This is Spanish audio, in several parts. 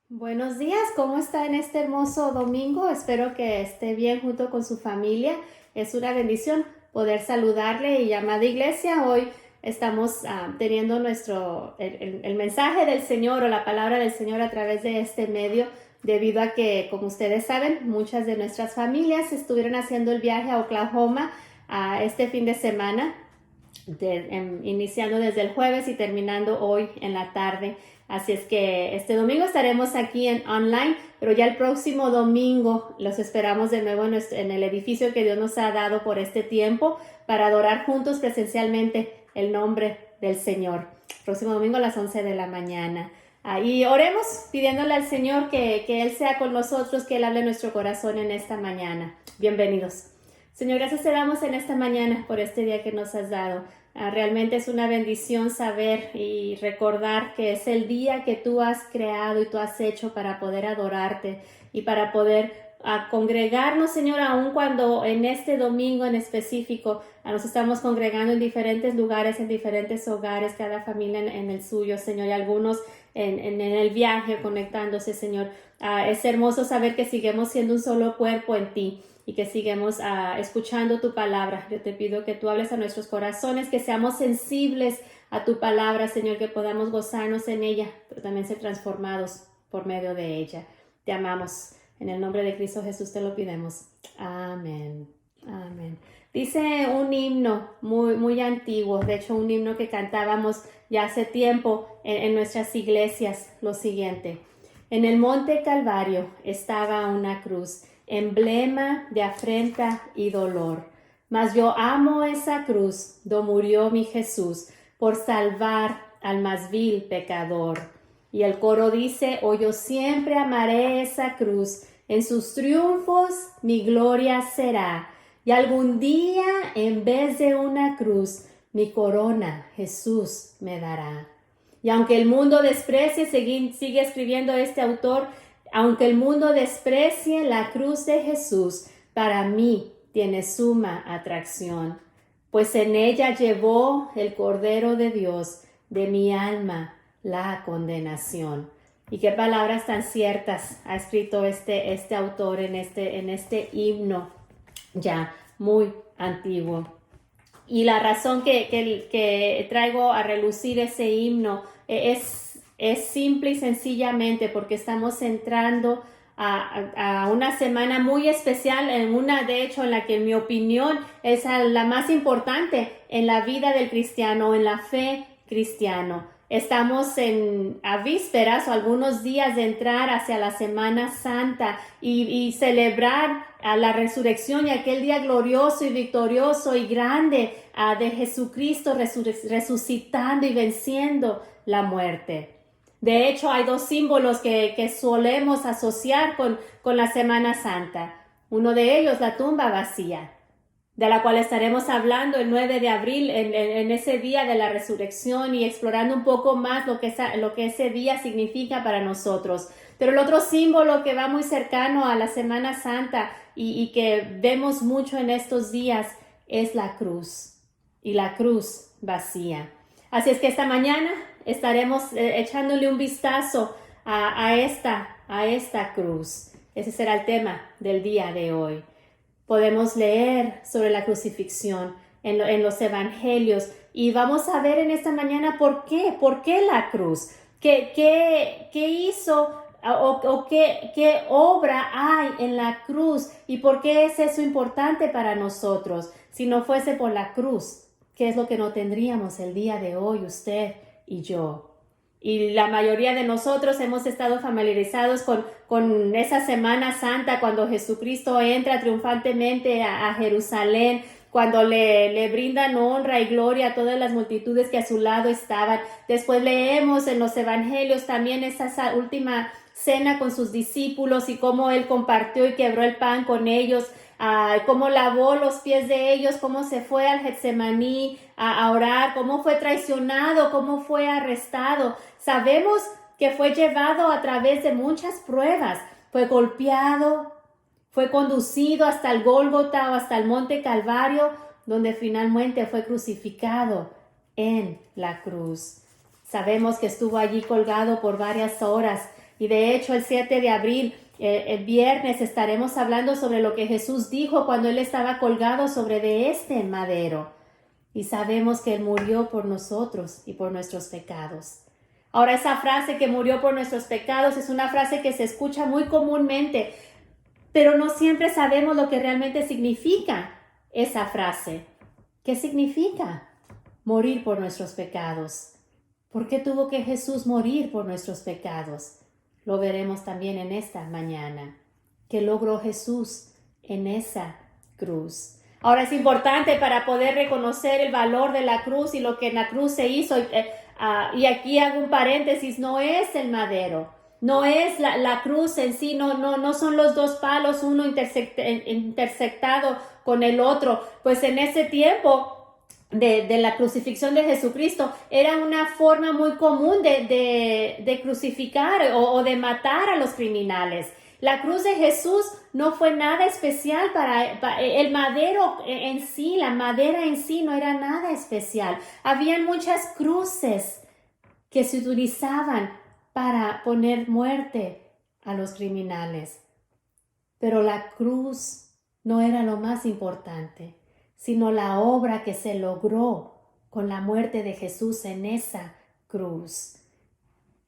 Buenos días, ¿cómo está en este hermoso domingo? Espero que esté bien junto con su familia. Es una bendición poder saludarle y amada iglesia. Hoy estamos teniendo el mensaje del Señor o la palabra del Señor a través de este medio, debido a que, como ustedes saben, muchas de nuestras familias estuvieron haciendo el viaje a Oklahoma este fin de semana, iniciando desde el jueves y terminando hoy en la tarde. Así es que este domingo estaremos aquí en online, pero ya el próximo domingo los esperamos de nuevo en el edificio que Dios nos ha dado por este tiempo para adorar juntos presencialmente el nombre del Señor. Próximo domingo a las 11 de la mañana. Y oremos pidiéndole al Señor que Él sea con nosotros, que Él hable en nuestro corazón en esta mañana. Bienvenidos. Señor, gracias te damos en esta mañana por este día que nos has dado. Realmente es una bendición saber y recordar que es el día que tú has creado y tú has hecho para poder adorarte y para poder congregarnos, Señor, aun cuando en este domingo en específico nos estamos congregando en diferentes lugares, en diferentes hogares, cada familia en el suyo, Señor, y algunos en el viaje conectándose, Señor. Es hermoso saber que seguimos siendo un solo cuerpo en ti y que sigamos escuchando tu palabra. Yo te pido que tú hables a nuestros corazones, que seamos sensibles a tu palabra, Señor, que podamos gozarnos en ella, pero también ser transformados por medio de ella. Te amamos. En el nombre de Cristo Jesús te lo pidemos. Amén. Amén. Dice un himno muy antiguo, de hecho un himno que cantábamos ya hace tiempo en nuestras iglesias, lo siguiente. En el monte Calvario estaba una cruz, emblema de afrenta y dolor. Mas yo amo esa cruz, do murió mi Jesús, por salvar al más vil pecador. Y el coro dice, oh, yo siempre amaré esa cruz, en sus triunfos mi gloria será. Y algún día, en vez de una cruz, mi corona Jesús me dará. Y aunque el mundo desprecie, sigue escribiendo este autor, aunque el mundo desprecie la cruz de Jesús, para mí tiene suma atracción, pues en ella llevó el Cordero de Dios de mi alma la condenación. Y qué palabras tan ciertas ha escrito este autor en este himno ya muy antiguo. Y la razón que traigo a relucir ese himno es simple y sencillamente porque estamos entrando a una semana muy especial, de hecho, en la que en mi opinión es la más importante en la vida del cristiano, en la fe cristiano. Estamos a vísperas o algunos días de entrar hacia la Semana Santa y celebrar a la resurrección y aquel día glorioso y victorioso y grande de Jesucristo resucitando y venciendo la muerte. De hecho, hay dos símbolos que solemos asociar con la Semana Santa. Uno de ellos, la tumba vacía, de la cual estaremos hablando el 9 de abril, en ese día de la resurrección y explorando un poco más lo que ese día significa para nosotros. Pero el otro símbolo que va muy cercano a la Semana Santa y que vemos mucho en estos días es la cruz, y la cruz vacía. Así es que esta mañana estaremos echándole un vistazo a esta cruz. Ese será el tema del día de hoy. Podemos leer sobre la crucifixión en los evangelios y vamos a ver en esta mañana por qué la cruz, qué hizo o qué obra hay en la cruz y por qué es eso importante para nosotros. Si no fuese por la cruz, ¿qué es lo que no tendríamos el día de hoy usted y yo? Y la mayoría de nosotros hemos estado familiarizados con esa Semana Santa, cuando Jesucristo entra triunfantemente a Jerusalén, cuando le brindan honra y gloria a todas las multitudes que a su lado estaban. Después leemos en los evangelios también esa última cena con sus discípulos y cómo él compartió y quebró el pan con ellos, cómo lavó los pies de ellos, cómo se fue al Getsemaní a orar, cómo fue traicionado, cómo fue arrestado. Sabemos que fue llevado a través de muchas pruebas, fue golpeado, fue conducido hasta el Gólgota o hasta el Monte Calvario, donde finalmente fue crucificado en la cruz. Sabemos que estuvo allí colgado por varias horas Y de hecho, el 7 de abril, el viernes, estaremos hablando sobre lo que Jesús dijo cuando Él estaba colgado sobre de este madero. Y sabemos que Él murió por nosotros y por nuestros pecados. Ahora, esa frase que murió por nuestros pecados es una frase que se escucha muy comúnmente, pero no siempre sabemos lo que realmente significa esa frase. ¿Qué significa morir por nuestros pecados? ¿Por qué tuvo que Jesús morir por nuestros pecados? Lo veremos también en esta mañana. ¿Qué logró Jesús en esa cruz? Ahora, es importante para poder reconocer el valor de la cruz y lo que en la cruz se hizo. Y aquí hago un paréntesis, no es el madero, no es la cruz en sí, no son los dos palos, uno intersectado con el otro. Pues en ese tiempo de la crucifixión de Jesucristo era una forma muy común de crucificar o de matar a los criminales. La cruz de Jesús no fue nada especial para el madero en sí, la madera en sí no era nada especial. Habían muchas cruces que se utilizaban para poner muerte a los criminales. Pero la cruz no era lo más importante, sino la obra que se logró con la muerte de Jesús en esa cruz.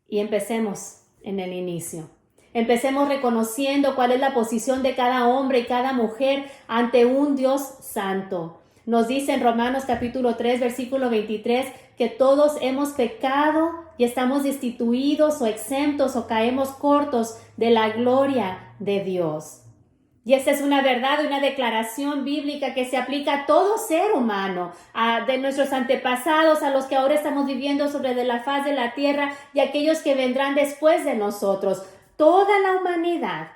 Y empecemos en el inicio. Empecemos reconociendo cuál es la posición de cada hombre y cada mujer ante un Dios santo. Nos dice en Romanos capítulo 3, versículo 23, que todos hemos pecado y estamos destituidos o exentos o caemos cortos de la gloria de Dios. Y esta es una verdad, una declaración bíblica que se aplica a todo ser humano, de nuestros antepasados, a los que ahora estamos viviendo sobre de la faz de la tierra y aquellos que vendrán después de nosotros. Toda la humanidad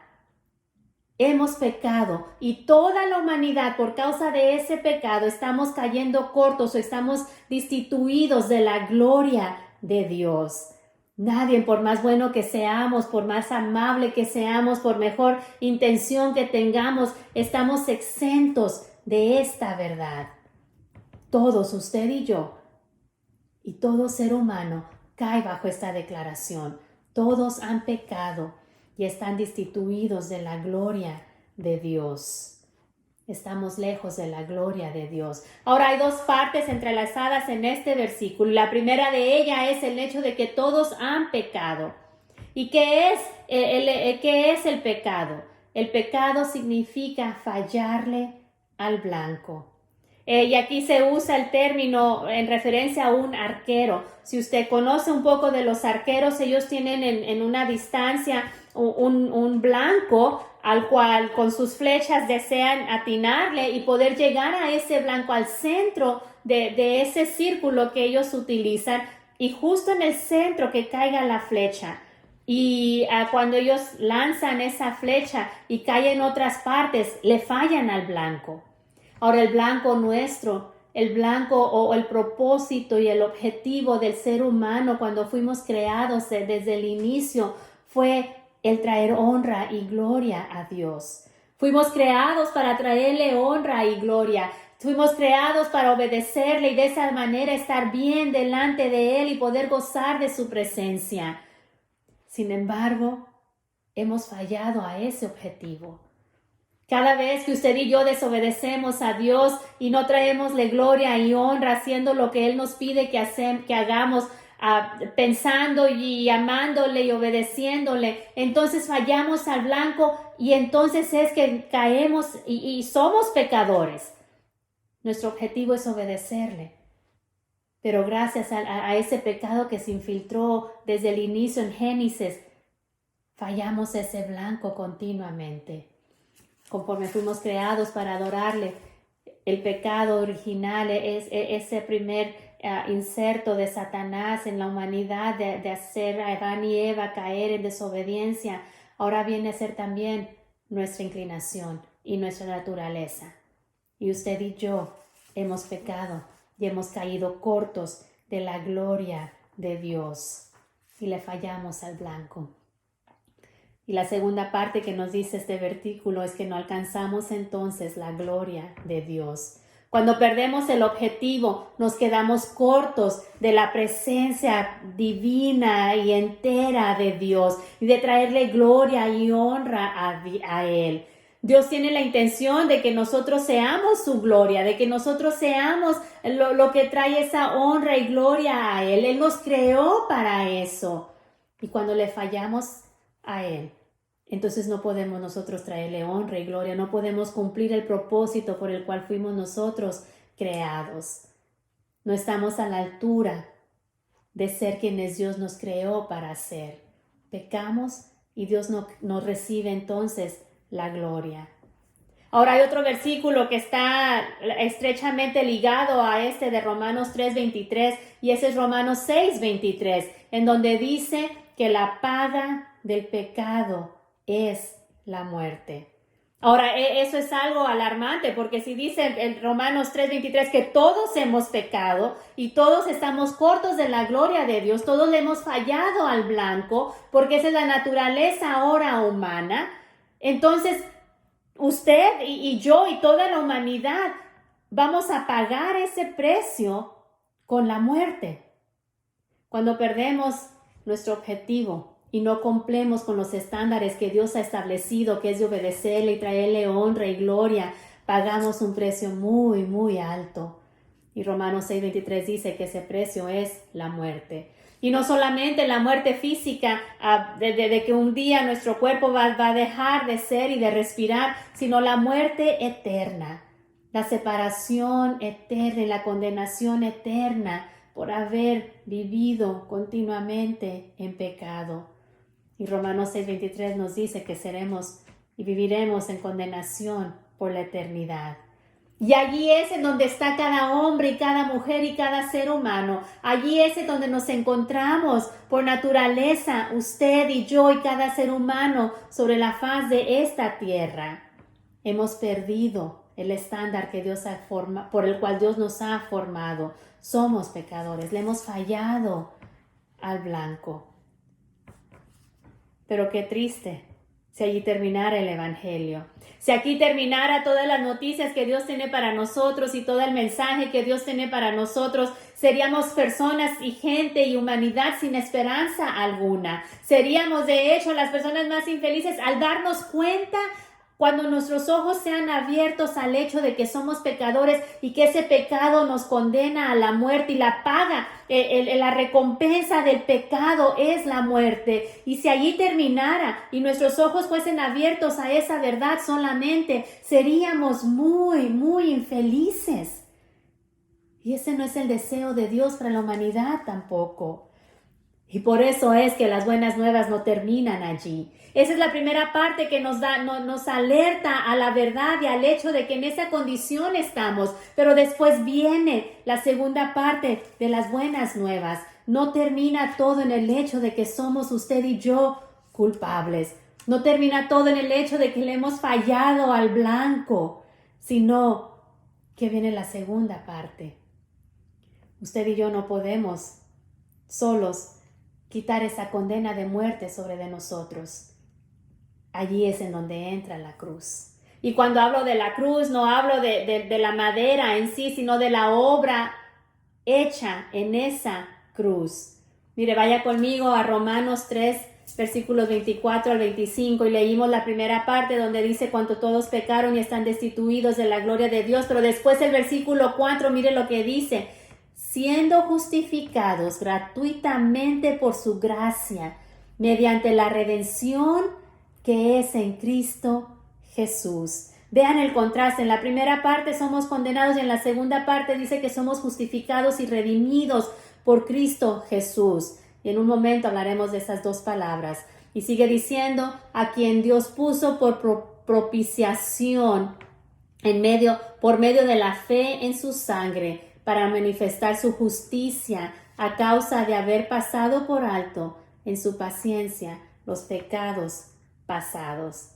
hemos pecado y toda la humanidad por causa de ese pecado estamos cayendo cortos o estamos destituidos de la gloria de Dios. Nadie, por más bueno que seamos, por más amable que seamos, por mejor intención que tengamos, estamos exentos de esta verdad. Todos, usted y yo, y todo ser humano cae bajo esta declaración. Todos han pecado y están destituidos de la gloria de Dios. Estamos lejos de la gloria de Dios. Ahora hay dos partes entrelazadas en este versículo. La primera de ella es el hecho de que todos han pecado. ¿Y qué es el pecado? El pecado significa fallarle al blanco. Y aquí se usa el término en referencia a un arquero. Si usted conoce un poco de los arqueros, ellos tienen en una distancia un blanco al cual con sus flechas desean atinarle y poder llegar a ese blanco, al centro de ese círculo que ellos utilizan, y justo en el centro que caiga la flecha. Y cuando ellos lanzan esa flecha y cae en otras partes, le fallan al blanco. Ahora el blanco nuestro, el blanco o el propósito y el objetivo del ser humano cuando fuimos creados desde el inicio fue el traer honra y gloria a Dios. Fuimos creados para traerle honra y gloria. Fuimos creados para obedecerle y de esa manera estar bien delante de Él y poder gozar de su presencia. Sin embargo, hemos fallado a ese objetivo. Cada vez que usted y yo desobedecemos a Dios y no traemosle gloria y honra haciendo lo que Él nos pide que hagamos, pensando y amándole y obedeciéndole, entonces fallamos al blanco y entonces es que caemos y somos pecadores. Nuestro objetivo es obedecerle. Pero gracias a ese pecado que se infiltró desde el inicio en Génesis, fallamos ese blanco continuamente. Conforme fuimos creados para adorarle, el pecado original es ese primer inserto de Satanás en la humanidad de hacer a Adán y Eva caer en desobediencia. Ahora viene a ser también nuestra inclinación y nuestra naturaleza. Y usted y yo hemos pecado y hemos caído cortos de la gloria de Dios y le fallamos al blanco. Y la segunda parte que nos dice este versículo es que no alcanzamos entonces la gloria de Dios. Cuando perdemos el objetivo, nos quedamos cortos de la presencia divina y entera de Dios y de traerle gloria y honra a Él. Dios tiene la intención de que nosotros seamos su gloria, de que nosotros seamos lo que trae esa honra y gloria a Él. Él nos creó para eso. Y cuando le fallamos a Él, entonces no podemos nosotros traerle honra y gloria, no podemos cumplir el propósito por el cual fuimos nosotros creados. No estamos a la altura de ser quienes Dios nos creó para ser. Pecamos y Dios no recibe entonces la gloria. Ahora hay otro versículo que está estrechamente ligado a este de Romanos 3:23 y ese es Romanos 6:23, en donde dice que la paga del pecado es la muerte. Ahora, eso es algo alarmante porque si dice en Romanos 3:23 que todos hemos pecado y todos estamos cortos de la gloria de Dios, todos le hemos fallado al blanco porque esa es la naturaleza ahora humana, entonces usted y yo y toda la humanidad vamos a pagar ese precio con la muerte. Cuando perdemos nuestro objetivo y no cumplimos con los estándares que Dios ha establecido, que es de obedecerle y traerle honra y gloria, pagamos un precio muy, muy alto. Y Romanos 6:23 dice que ese precio es la muerte. Y no solamente la muerte física, de que un día nuestro cuerpo va a dejar de ser y de respirar, sino la muerte eterna, la separación eterna y la condenación eterna por haber vivido continuamente en pecado. Y Romanos 6:23 nos dice que seremos y viviremos en condenación por la eternidad. Y allí es en donde está cada hombre y cada mujer y cada ser humano. Allí es en donde nos encontramos por naturaleza, usted y yo y cada ser humano sobre la faz de esta tierra. Hemos perdido el estándar que Dios por el cual Dios nos ha formado. Somos pecadores, le hemos fallado al blanco. Pero qué triste si allí terminara el evangelio. Si aquí terminara todas las noticias que Dios tiene para nosotros y todo el mensaje que Dios tiene para nosotros, seríamos personas y gente y humanidad sin esperanza alguna. Seríamos de hecho las personas más infelices al darnos cuenta cuando nuestros ojos sean abiertos al hecho de que somos pecadores y que ese pecado nos condena a la muerte y la paga, la recompensa del pecado es la muerte. Y si allí terminara y nuestros ojos fuesen abiertos a esa verdad solamente, seríamos muy, muy infelices. Y ese no es el deseo de Dios para la humanidad tampoco. Y por eso es que las buenas nuevas no terminan allí. Esa es la primera parte que nos alerta a la verdad y al hecho de que en esa condición estamos. Pero después viene la segunda parte de las buenas nuevas. No termina todo en el hecho de que somos usted y yo culpables. No termina todo en el hecho de que le hemos fallado al blanco, sino que viene la segunda parte. Usted y yo no podemos solos quitar esa condena de muerte sobre de nosotros. Allí es en donde entra la cruz. Y cuando hablo de la cruz, no hablo de la madera en sí, sino de la obra hecha en esa cruz. Mire, vaya conmigo a Romanos 3, versículos 24 al 25, y leímos la primera parte donde dice cuanto todos pecaron y están destituidos de la gloria de Dios, pero después el versículo 4, mire lo que dice: siendo justificados gratuitamente por su gracia, mediante la redención que es en Cristo Jesús. Vean el contraste. En la primera parte somos condenados y en la segunda parte dice que somos justificados y redimidos por Cristo Jesús. Y en un momento hablaremos de esas dos palabras. Y sigue diciendo, a quien Dios puso por propiciación por medio de la fe en su sangre, para manifestar su justicia a causa de haber pasado por alto en su paciencia los pecados pasados.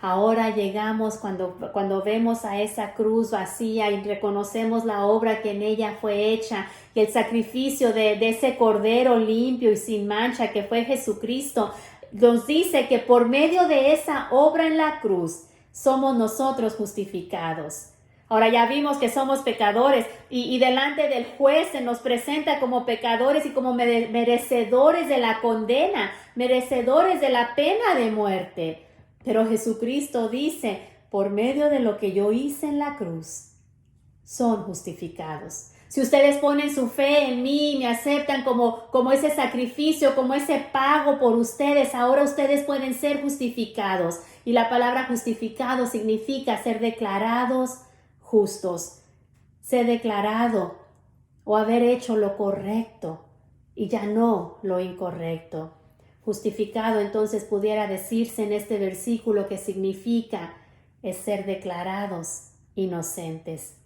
Ahora llegamos cuando vemos a esa cruz vacía y reconocemos la obra que en ella fue hecha y el sacrificio de ese cordero limpio y sin mancha que fue Jesucristo, nos dice que por medio de esa obra en la cruz somos nosotros justificados. Ahora ya vimos que somos pecadores y delante del juez se nos presenta como pecadores y como merecedores de la condena, merecedores de la pena de muerte. Pero Jesucristo dice, por medio de lo que yo hice en la cruz, son justificados. Si ustedes ponen su fe en mí y me aceptan como ese sacrificio, como ese pago por ustedes, ahora ustedes pueden ser justificados. Y la palabra justificado significa ser declarados justos, ser declarado o haber hecho lo correcto y ya no lo incorrecto. Justificado entonces pudiera decirse en este versículo que significa es ser declarados inocentes.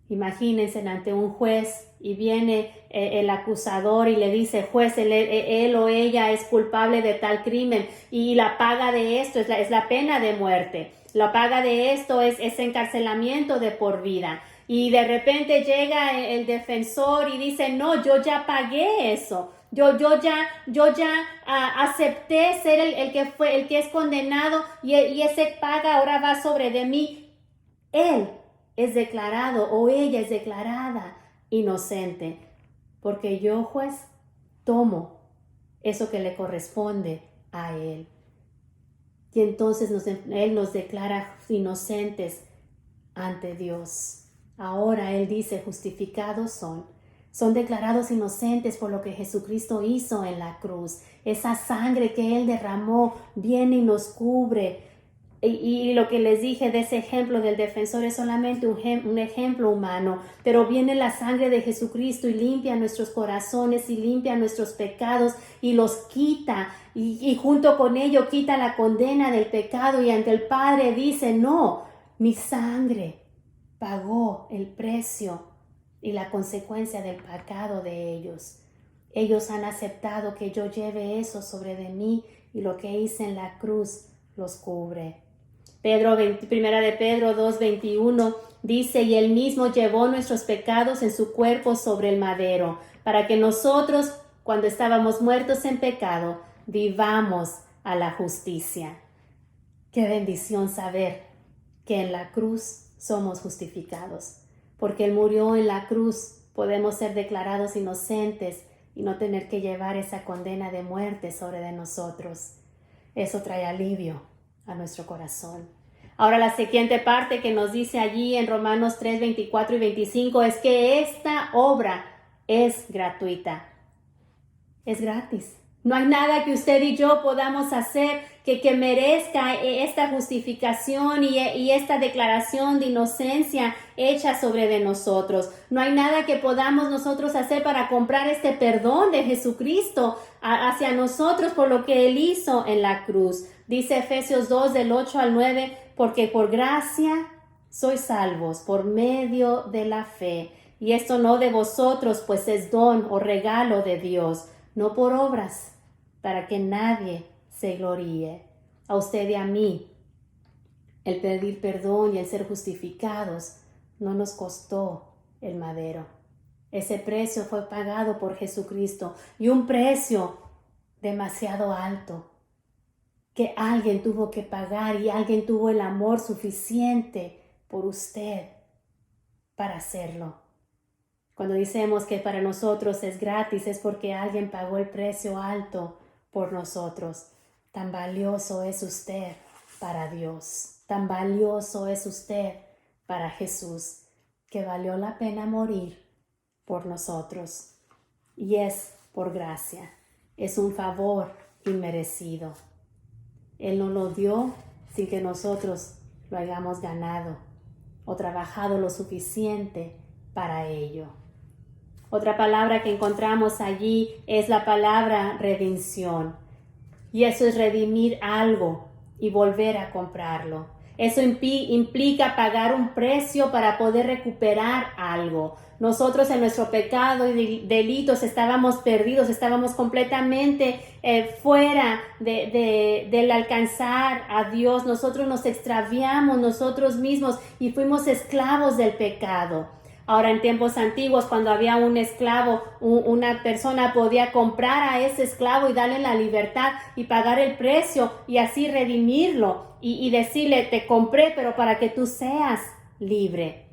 Imagínense ante un juez y viene el acusador y le dice, juez, él o ella es culpable de tal crimen y la paga de esto es la pena de muerte. La paga de esto es encarcelamiento de por vida. Y de repente llega el defensor y dice, no, yo ya pagué eso. Yo ya acepté ser el que es condenado y ese paga ahora va sobre de mí. Él es declarado o ella es declarada inocente, porque yo, juez, tomo eso que le corresponde a él. Y entonces él nos declara inocentes ante Dios. Ahora él dice, justificados son declarados inocentes por lo que Jesucristo hizo en la cruz. Esa sangre que él derramó viene y nos cubre. Y lo que les dije de ese ejemplo del defensor es solamente un ejemplo humano, pero viene la sangre de Jesucristo y limpia nuestros corazones y limpia nuestros pecados y los quita y junto con ello quita la condena del pecado y ante el Padre dice, no, mi sangre pagó el precio y la consecuencia del pecado de ellos. Ellos han aceptado que yo lleve eso sobre de mí y lo que hice en la cruz los cubre. Primera de Pedro 2:21 dice, y él mismo llevó nuestros pecados en su cuerpo sobre el madero, para que nosotros, cuando estábamos muertos en pecado, vivamos a la justicia. Qué bendición saber que en la cruz somos justificados, porque él murió en la cruz, podemos ser declarados inocentes y no tener que llevar esa condena de muerte sobre de nosotros. Eso trae alivio a nuestro corazón. Ahora la siguiente parte que nos dice allí en Romanos 3, 24 y 25 es que esta obra es gratuita. Es gratis. No hay nada que usted y yo podamos hacer que merezca esta justificación y esta declaración de inocencia hecha sobre de nosotros. No hay nada que podamos nosotros hacer para comprar este perdón de Jesucristo hacia nosotros por lo que Él hizo en la cruz. Dice Efesios 2 del 8 al 9, porque por gracia sois salvos por medio de la fe. Y esto no de vosotros, pues es don o regalo de Dios, no por obras, para que nadie se gloríe. A usted y a mí, el pedir perdón y el ser justificados no nos costó el madero. Ese precio fue pagado por Jesucristo y un precio demasiado alto que alguien tuvo que pagar y alguien tuvo el amor suficiente por usted para hacerlo. Cuando decimos que para nosotros es gratis es porque alguien pagó el precio alto por nosotros. Tan valioso es usted para Dios, tan valioso es usted para Jesús, que valió la pena morir por nosotros. Y es por gracia, es un favor inmerecido. Él nos lo dio sin que nosotros lo hayamos ganado o trabajado lo suficiente para ello. Otra palabra que encontramos allí es la palabra redención. Y eso es redimir algo y volver a comprarlo. Eso implica pagar un precio para poder recuperar algo. Nosotros en nuestro pecado y delitos estábamos perdidos, estábamos completamente fuera del alcanzar a Dios. Nosotros nos extraviamos nosotros mismos y fuimos esclavos del pecado. Ahora en tiempos antiguos, cuando había un esclavo, una persona podía comprar a ese esclavo y darle la libertad y pagar el precio y así redimirlo y decirle, te compré, pero para que tú seas libre.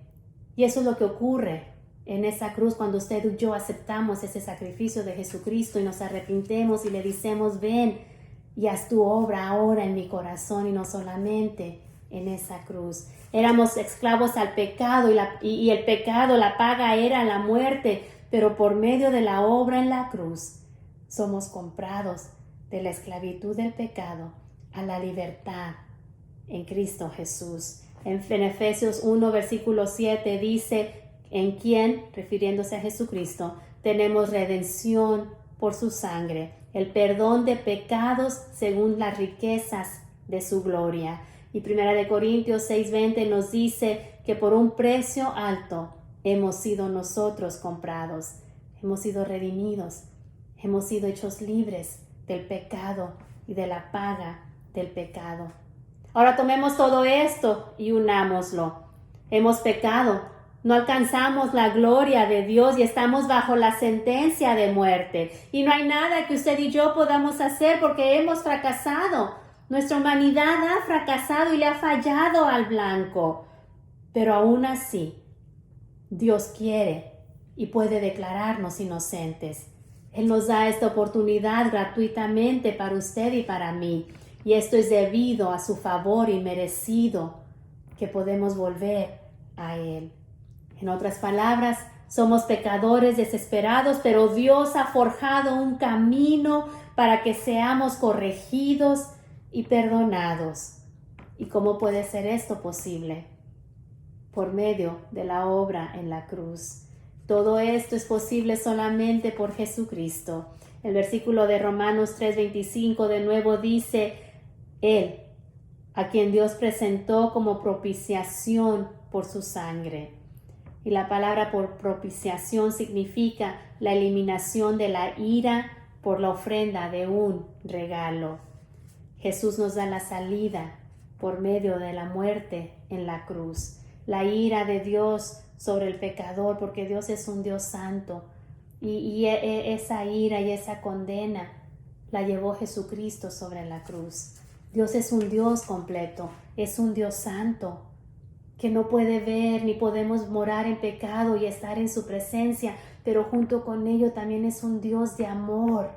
Y eso es lo que ocurre en esa cruz cuando usted y yo aceptamos ese sacrificio de Jesucristo y nos arrepentimos y le decimos, ven y haz tu obra ahora en mi corazón y no solamente en esa cruz. Éramos esclavos al pecado y el pecado, la paga era la muerte, pero por medio de la obra en la cruz somos comprados de la esclavitud del pecado a la libertad en Cristo Jesús. En Efesios 1, versículo 7 dice, en quien, refiriéndose a Jesucristo, tenemos redención por su sangre, el perdón de pecados según las riquezas de su gloria. Y 1 Corintios 6:20 nos dice que por un precio alto hemos sido nosotros comprados, hemos sido redimidos, hemos sido hechos libres del pecado y de la paga del pecado. Ahora tomemos todo esto y unámoslo. Hemos pecado, no alcanzamos la gloria de Dios y estamos bajo la sentencia de muerte. Y no hay nada que usted y yo podamos hacer porque hemos fracasado. Nuestra humanidad ha fracasado y le ha fallado al blanco. Pero aún así, Dios quiere y puede declararnos inocentes. Él nos da esta oportunidad gratuitamente para usted y para mí. Y esto es debido a su favor inmerecido que podemos volver a Él. En otras palabras, somos pecadores desesperados, pero Dios ha forjado un camino para que seamos corregidos y perdonados. ¿Y cómo puede ser esto posible? Por medio de la obra en la cruz. Todo esto es posible solamente por Jesucristo. El versículo de Romanos 3:25 de nuevo dice, Él, a quien Dios presentó como propiciación por su sangre. Y la palabra por propiciación significa la eliminación de la ira por la ofrenda de un regalo. Jesús nos da la salida por medio de la muerte en la cruz. La ira de Dios sobre el pecador, porque Dios es un Dios santo. Y esa ira y esa condena la llevó Jesucristo sobre la cruz. Dios es un Dios completo, es un Dios santo, que no puede ver ni podemos morar en pecado y estar en su presencia, pero junto con ello también es un Dios de amor,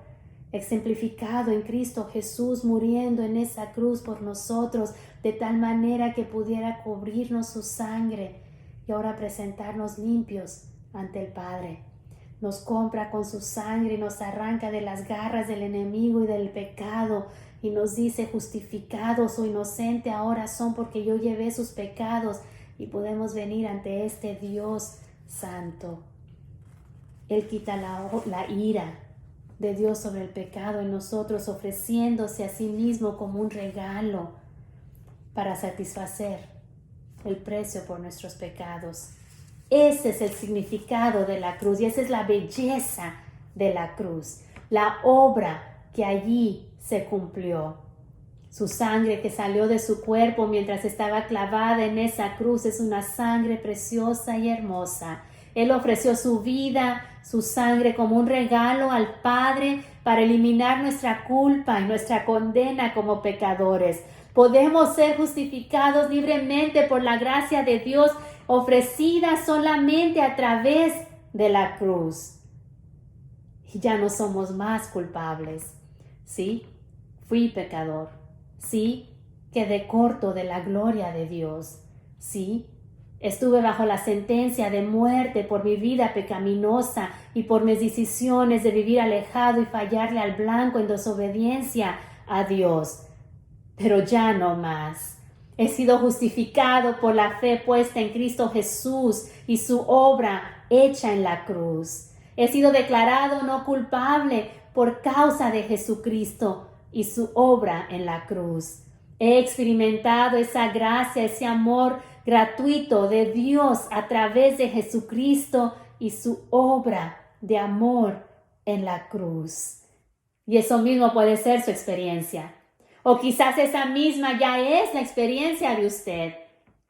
exemplificado en Cristo Jesús, muriendo en esa cruz por nosotros, de tal manera que pudiera cubrirnos su sangre y ahora presentarnos limpios ante el Padre. Nos compra con su sangre y nos arranca de las garras del enemigo y del pecado y nos dice, justificados o inocentes ahora son porque yo llevé sus pecados, y podemos venir ante este Dios santo. Él quita la ira de Dios sobre el pecado en nosotros, ofreciéndose a sí mismo como un regalo para satisfacer el precio por nuestros pecados. Ese es el significado de la cruz y esa es la belleza de la cruz, la obra que allí se cumplió. Su sangre que salió de su cuerpo mientras estaba clavada en esa cruz es una sangre preciosa y hermosa. Él ofreció su vida, su sangre como un regalo al Padre para eliminar nuestra culpa y nuestra condena como pecadores. Podemos ser justificados libremente por la gracia de Dios ofrecida solamente a través de la cruz. Y ya no somos más culpables. Sí, fui pecador. Sí, quedé corto de la gloria de Dios. Sí, estuve bajo la sentencia de muerte por mi vida pecaminosa y por mis decisiones de vivir alejado y fallarle al blanco en desobediencia a Dios. Pero ya no más. He sido justificado por la fe puesta en Cristo Jesús y su obra hecha en la cruz. He sido declarado no culpable por causa de Jesucristo y su obra en la cruz. He experimentado esa gracia, ese amor gratuito de Dios a través de Jesucristo y su obra de amor en la cruz. Y eso mismo puede ser su experiencia. O quizás esa misma ya es la experiencia de usted.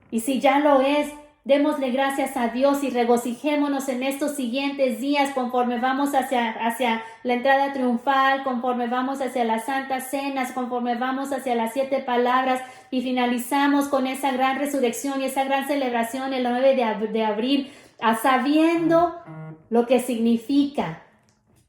Y si ya lo es, démosle gracias a Dios y regocijémonos en estos siguientes días conforme vamos hacia la entrada triunfal, conforme vamos hacia las santas cenas, conforme vamos hacia las 7 palabras y finalizamos con esa gran resurrección y esa gran celebración el 9 de abril, sabiendo lo que significa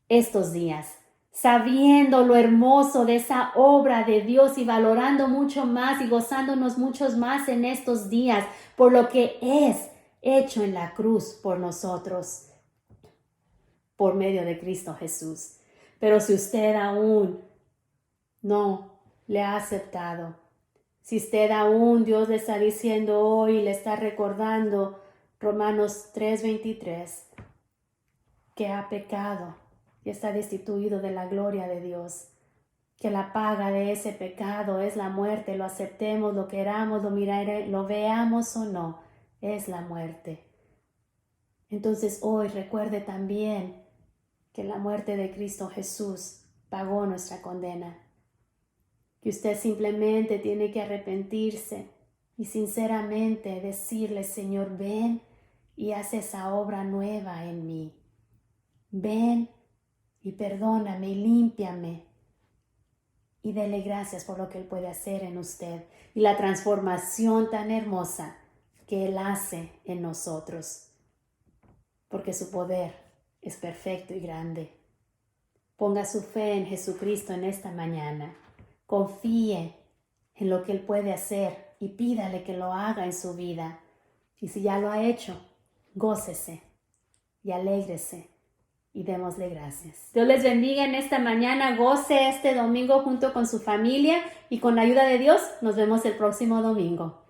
estos días, sabiendo lo hermoso de esa obra de Dios y valorando mucho más y gozándonos muchos más en estos días por lo que es hecho en la cruz por nosotros, por medio de Cristo Jesús. Pero si usted aún no le ha aceptado, si usted aún Dios le está diciendo hoy, le está recordando Romanos 3:23, que ha pecado y está destituido de la gloria de Dios, que la paga de ese pecado es la muerte, lo aceptemos, lo queramos, lo veamos o no, es la muerte. Entonces hoy recuerde también que la muerte de Cristo Jesús pagó nuestra condena, que usted simplemente tiene que arrepentirse y sinceramente decirle, Señor, ven y haz esa obra nueva en mí. Ven y perdóname y límpiame y dele gracias por lo que Él puede hacer en usted y la transformación tan hermosa que Él hace en nosotros, porque su poder es perfecto y grande. Ponga su fe en Jesucristo en esta mañana. Confíe en lo que Él puede hacer y pídale que lo haga en su vida. Y si ya lo ha hecho, gócese y alégrese y démosle gracias. Dios les bendiga en esta mañana. Goce este domingo junto con su familia y con la ayuda de Dios nos vemos el próximo domingo.